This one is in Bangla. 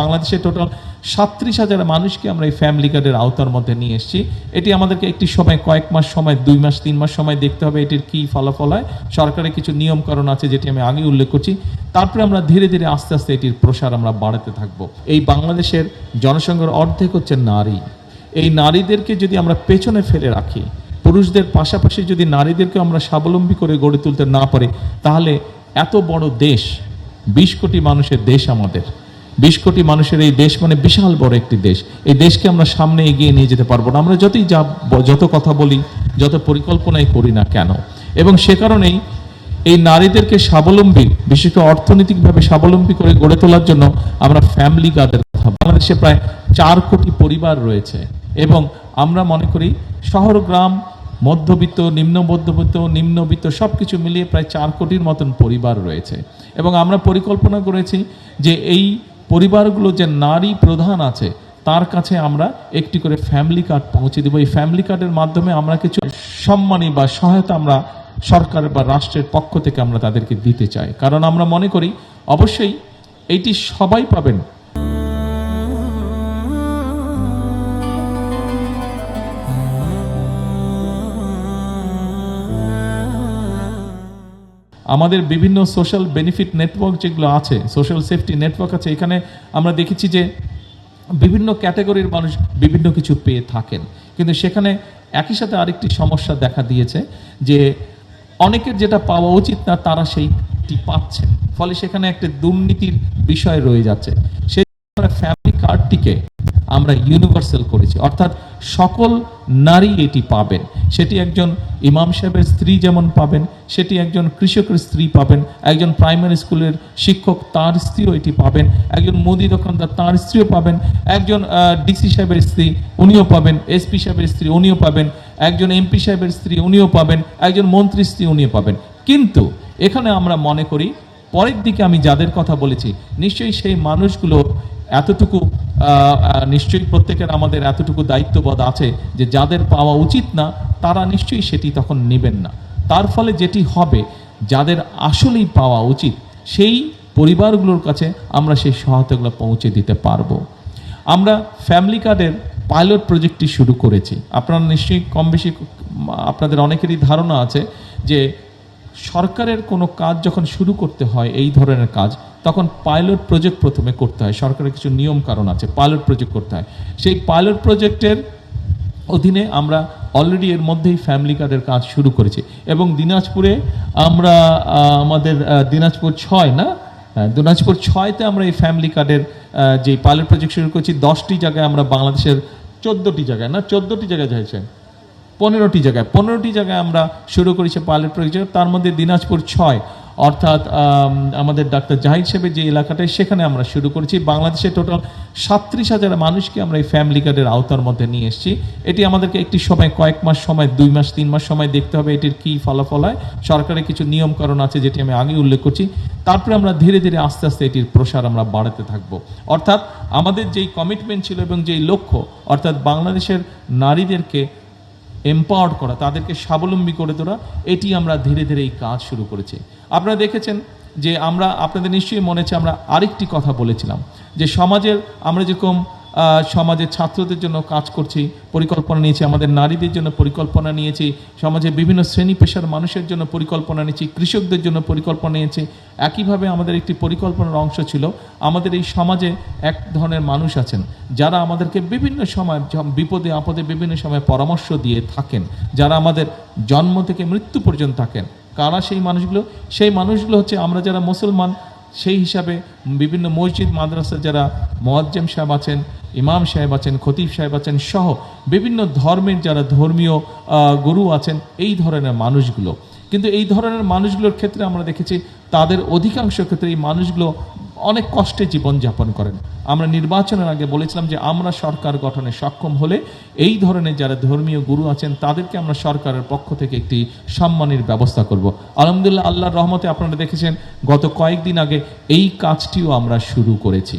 বাংলাদেশে টোটাল ৩৭,০০০ মানুষকে আমরা এই ফ্যামিলি কার্ডের আওতার মধ্যে নিয়ে এসেছি। এটি আমাদেরকে একটি সময়, কয়েক মাস সময়, 2 মাস 3 মাস সময় দেখতে হবে এটির কি ফলাফল হয়। সরকারের কিছু নিয়মকানুন আছে যেটি আমি আগে উল্লেখ করছি। তারপরে আমরা ধীরে ধীরে আস্তে আস্তে এটির প্রসার আমরা বাড়াতে থাকবো। এই বাংলাদেশের জনসংখ্যার অর্ধেক হচ্ছে নারী। এই নারীদেরকে যদি আমরা পেছনে ফেলে রাখি, পুরুষদের পাশাপাশি যদি নারীদেরকে আমরা স্বাবলম্বী করে গড়ে তুলতে না পারি, তাহলে এত বড় দেশ, 20 কোটি মানুষের দেশ, আমাদের 20 কোটি মানুষের এই দেশ মানে বিশাল বড় একটি দেশ, এই দেশকে আমরা সামনে এগিয়ে নিয়ে যেতে পারবো না। আমরা যত কথা বলি, যত পরিকল্পনাই করি না কেন। এবং সে কারণেই এই নারীদেরকে স্বাবলম্বী, বিশেষ করে অর্থনৈতিকভাবে স্বাবলম্বী করে গড়ে তোলার জন্য আমরা ফ্যামিলি কার্ডের কথা, বাংলাদেশে প্রায় 4 কোটি পরিবার রয়েছে এবং আমরা মনে করি শহর, গ্রাম, মধ্যবিত্ত, নিম্ন মধ্যবিত্ত, নিম্নবিত্ত সবকিছু মিলিয়ে প্রায় 4 কোটির মতন পরিবার রয়েছে। এবং আমরা পরিকল্পনা করেছি যে এই পরিবারগুলো যে নারী প্রধান আছে তার কাছে আমরা একটি করে ফ্যামিলি কার্ড পৌঁছে দেব। এই ফ্যামিলি কার্ডের মাধ্যমে আমরা কিছু সম্মানী বা সহায়তা আমরা সরকার বা রাষ্ট্রের পক্ষ থেকে আমরা তাদেরকে দিতে চাই, কারণ আমরা মনে করি অবশ্যই এইটি সবাই পাবেন। আমাদের বিভিন্ন সোশ্যাল বেনিফিট নেটওয়ার্ক যেগুলো আছে, সোশ্যাল সেফটি নেটওয়ার্ক আছে, এখানে আমরা দেখেছি যে বিভিন্ন ক্যাটাগরির মানুষ বিভিন্ন কিছু পেয়ে থাকেন, কিন্তু সেখানে একই সাথে আরেকটি সমস্যা দেখা দিয়েছে যে অনেকের যেটা পাওয়া উচিত না তারা সেইটি পাচ্ছেন, ফলে সেখানে একটা দুর্নীতির বিষয় রয়ে যাচ্ছে। সেই ফ্যামিলি কার্ডটিকে আমরা ইউনিভার্সাল করেছি, অর্থাৎ সকল নারী এটি পাবেন। সেটি একজন ইমাম সাহেবের স্ত্রী যেমন পাবেন, সেটি একজন কৃষকের স্ত্রী পাবেন, একজন প্রাইমারি স্কুলের শিক্ষক তার স্ত্রীও এটি পাবেন, একজন মুদি দোকানদার তার স্ত্রীও পাবেন, একজন ডিসি সাহেবের স্ত্রী উনিও পাবেন, এসপি সাহেবের স্ত্রী উনিও পাবেন, একজন এমপি সাহেবের স্ত্রী উনিও পাবেন, একজন মন্ত্রী স্ত্রী উনিও পাবেন। কিন্তু এখানে আমরা মনে করি পরের দিকে আমি যাদের কথা বলেছি, নিশ্চয়ই সেই মানুষগুলো এতটুকু নিশ্চয়ই প্রত্যেকের আমাদের এতটুকু দায়িত্ববোধ আছে যে যাদের পাওয়া উচিত না তারা নিশ্চয়ই সেটি তখন নেবেন না। তার ফলে যেটি হবে, যাদের আসলেই পাওয়া উচিত সেই পরিবারগুলোর কাছে আমরা সেই সহায়তাগুলো পৌঁছে দিতে পারবো। আমরা ফ্যামিলি কার্ডের পাইলট প্রজেক্টটি শুরু করেছি। আপনারা নিশ্চয়ই কম বেশি আপনাদের অনেকেরই ধারণা আছে যে সরকারের কোনো কাজ যখন শুরু করতে হয়, এই ধরনের কাজ, তখন পাইলট প্রজেক্ট প্রথমে করতে হয়। সরকারের কিছু নিয়ম কারণ আছে, পাইলট প্রজেক্ট করতে হয়। সেই পাইলট প্রজেক্টের অধীনে আমরা অলরেডি এর মধ্যেই ফ্যামিলি কার্ডের কাজ শুরু করেছি এবং দিনাজপুরে আমরা আমাদের দিনাজপুর 6তে আমরা এই ফ্যামিলি কার্ডের যে পাইলট প্রজেক্ট শুরু করছি। 10টি জায়গায় আমরা বাংলাদেশের 14টি জায়গায় 15টি জায়গায় আমরা শুরু করেছি পাইলট প্রজেক্ট। তার মধ্যে দিনাজপুর 6, অর্থাৎ আমাদের ডাক্তার জাহিদ সাহেবের যে এলাকাটায়, সেখানে আমরা শুরু করেছি। বাংলাদেশে টোটাল ৩৭,০০০ মানুষকে আমরা এই ফ্যামিলি কার্ডের আওতার মধ্যে নিয়ে এসেছি। এটি আমাদেরকে একটি সময়, কয়েক মাস সময়, 2 মাস 3 মাস সময় দেখতে হবে এটির কি ফলাফল হয়। সরকারের কিছু নিয়মকানুন আছে যেটি আমি আগে উল্লেখ করছি। তারপরে আমরা ধীরে ধীরে আস্তে আস্তে এটির প্রসার আমরা বাড়াতে থাকবো। অর্থাৎ আমাদের যেই কমিটমেন্ট ছিল এবং যেই লক্ষ্য, অর্থাৎ বাংলাদেশের নারীদেরকে এম্পাওয়ার্ড করা, তাদেরকে স্বাবলম্বী করে তোলা, এটি আমরা ধীরে ধীরে এই কাজ শুরু করেছি। আপনারা দেখেছেন যে আপনাদের নিশ্চয়ই মনে আছে আমরা আরেকটি কথা বলেছিলাম যে আমরা যেরকম সমাজের ছাত্রদের জন্য কাজ করছি, পরিকল্পনা নিয়েছি, আমাদের নারীদের জন্য পরিকল্পনা নিয়েছি, সমাজের বিভিন্ন শ্রেণী পেশার মানুষের জন্য পরিকল্পনা নিয়েছি, কৃষকদের জন্য পরিকল্পনা নিয়েছি। একইভাবে আমাদের একটি পরিকল্পনার অংশ ছিল, আমাদের এই সমাজে এক ধরনের মানুষ আছেন যারা আমাদেরকে বিভিন্ন সময় বিপদে আপদে বিভিন্ন সময় পরামর্শ দিয়ে থাকেন, যারা আমাদের জন্ম থেকে মৃত্যু পর্যন্ত থাকেন। কারা সেই মানুষগুলো হচ্ছে আমরা যারা মুসলমান, সেই হিসাবে বিভিন্ন মসজিদ মাদ্রাসা যারা মুয়াজ্জিম সাহেব আছেন, ইমাম সাহেব আছেন, খতিব সাহেব আছেন সহ বিভিন্ন ধর্মের যারা ধর্মীয় গুরু আছেন, এই ধরনের মানুষগুলো। কিন্তু এই ধরনের মানুষগুলোর ক্ষেত্রে আমরা দেখেছি তাদের অধিকাংশ ক্ষেত্রে এই মানুষগুলো অনেক কষ্টে জীবনযাপন করেন। আমরা নির্বাচনের আগে বলেছিলাম যে আমরা সরকার গঠনে সক্ষম হলে এই ধরনের যারা ধর্মীয় গুরু আছেন তাদেরকে আমরা সরকারের পক্ষ থেকে একটি সম্মানের ব্যবস্থা করব। আলহামদুলিল্লাহ, আল্লাহর রহমতে আপনারা দেখেছেন গত কয়েকদিন আগে এই কাজটিও আমরা শুরু করেছি।